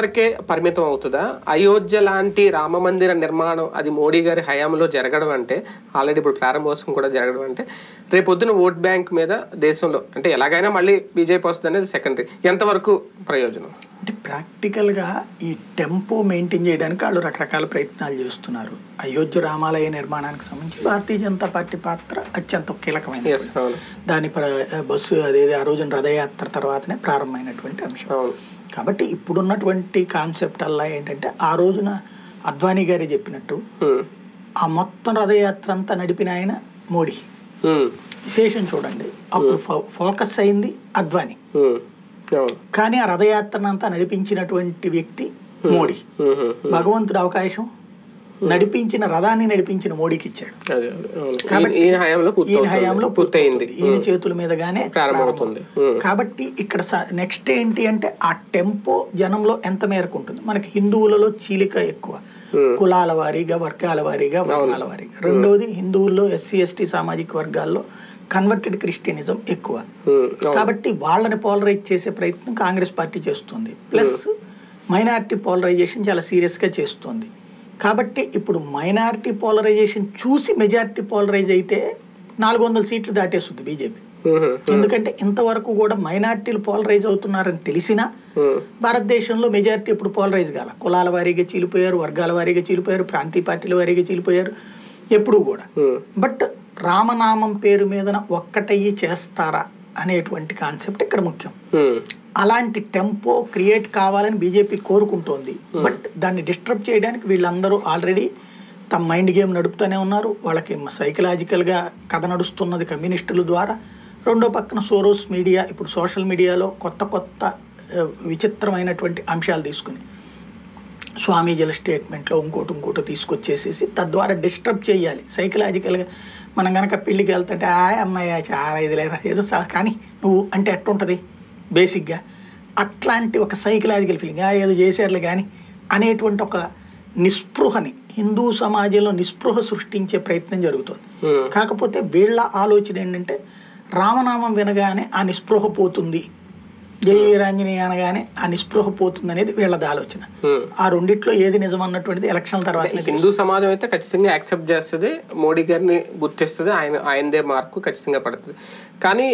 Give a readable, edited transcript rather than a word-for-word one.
అంతవరకే పరిమితం అవుతుందా? అయోధ్య లాంటి రామ మందిర నిర్మాణం అది మోడీ గారి హయాంలో జరగడం అంటే, ఆల్రెడీ ఇప్పుడు ప్రారంభోత్సవం కూడా జరగడం అంటే, రేపొద్దున ఓట్ బ్యాంక్ మీద దేశంలో అంటే ఎలాగైనా మళ్ళీ బీజేపీ వస్తుంది అనేది సెకండరీ, ఎంతవరకు ప్రయోజనం? అంటే ప్రాక్టికల్గా ఈ టెంపో మెయింటైన్ చేయడానికి వాళ్ళు రకరకాల ప్రయత్నాలు చేస్తున్నారు. అయోధ్య రామాలయ నిర్మాణానికి సంబంధించి భారతీయ జనతా పార్టీ పాత్ర అత్యంత కీలకమైన దాని బస్సు అదేది ఆ రోజున రథయాత్ర తర్వాతనే ప్రారంభమైనటువంటి అంశం. కాబట్టి ఇప్పుడున్నటువంటి కాన్సెప్ట్ అలా ఏంటంటే, ఆ రోజున అద్వానీ గారే చెప్పినట్టు ఆ మొత్తం రథయాత్ర అంతా నడిపిన ఆయన మోడీ. విశేషం చూడండి, అప్పుడు ఫోకస్ అయింది అద్వానీ, కానీ ఆ రథయాత్రనంతా నడిపించినటువంటి వ్యక్తి మోడీ. భగవంతుడు అవకాశం నడిపించిన రథాన్ని నడిపించిన మోడీకి ఇచ్చాడు. కాబట్టి ఈయన హయాంలో పూర్తయింది, ఈయన చేతుల మీదగానే ప్రారంభమవుతుంది. కాబట్టి ఇక్కడ నెక్స్ట్ ఏంటి అంటే, ఆ టెంపో జనంలో ఎంత మేరకు ఉంటుంది. మనకి హిందువులలో చీలిక ఎక్కువ, కులాల వారీగా, వర్గాల వారీగా, వర్గాల వారీగా. రెండవది, హిందువుల్లో ఎస్సీ ఎస్టీ సామాజిక వర్గాల్లో కన్వర్టెడ్ క్రిస్టియనిజం ఎక్కువ. కాబట్టి వాళ్ళని పోలరైజ్ చేసే ప్రయత్నం కాంగ్రెస్ పార్టీ చేస్తుంది. ప్లస్ మైనారిటీ పోలరైజేషన్ చాలా సీరియస్గా చేస్తుంది. కాబట్టి ఇప్పుడు మైనారిటీ పోలరైజేషన్ చూసి మెజారిటీ పోలరైజ్ అయితే 400 సీట్లు దాటేస్తుంది బీజేపీ. ఎందుకంటే ఇంతవరకు కూడా మైనారిటీలు పోలరైజ్ అవుతున్నారని తెలిసినా భారతదేశంలో మెజారిటీ ఇప్పుడు పోలరైజ్ కాల. కులాల వారీగా చీలిపోయారు, వర్గాల వారీగా చీలిపోయారు, ప్రాంతీయ పార్టీల వారీగా చీలిపోయారు ఎప్పుడు కూడా. బట్ రామనామం పేరు మీదన ఒక్కటయ్యి చేస్తారా అనేటువంటి కాన్సెప్ట్ ఇక్కడ ముఖ్యం. అలాంటి టెంపో క్రియేట్ కావాలని బీజేపీ కోరుకుంటోంది. బట్ దాన్ని డిస్టర్బ్ చేయడానికి వీళ్ళందరూ ఆల్రెడీ తమ మైండ్ గేమ్ నడుపుతూనే ఉన్నారు. వాళ్ళకి సైకలాజికల్గా కథ నడుస్తున్నది కమ్యూనిస్టుల ద్వారా. రెండో పక్కన సోరోస్ మీడియా ఇప్పుడు సోషల్ మీడియాలో కొత్త కొత్త విచిత్రమైనటువంటి అంశాలు తీసుకుని స్వామీజీల స్టేట్మెంట్లో ఇంకోటి తీసుకొచ్చేసేసి తద్వారా డిస్టర్బ్ చేయాలి సైకలాజికల్గా. మనం కనుక పెళ్ళికి వెళ్తుంటే అమ్మాయి చాలా ఇదిలేరా ఏదో కానీ నువ్వు అంటే ఎట్టుంటుంది బేసిక్గా, అట్లాంటి ఒక సైకలాజికల్ ఫీలింగ్ ఏదో చేసేర్లే కానీ అనేటువంటి ఒక నిస్పృహని హిందూ సమాజంలో నిస్పృహ సృష్టించే ప్రయత్నం జరుగుతుంది. కాకపోతే వీళ్ళ ఆలోచన ఏంటంటే, రామనామం వినగానే ఆ నిస్పృహ పోతుంది, జై వీరాంజనేయ అనగానే ఆ నిస్పృహ పోతుంది అనేది వీళ్ళది ఆలోచన. ఆ రెండిట్లో ఏది నిజం అన్నటువంటిది ఎలక్షన్ తర్వాత హిందూ సమాజం అయితే ఖచ్చితంగా యాక్సెప్ట్ చేస్తుంది, మోడీ గారిని గుర్తిస్తుంది, ఆయనదే మార్కు ఖచ్చితంగా పడుతుంది. కానీ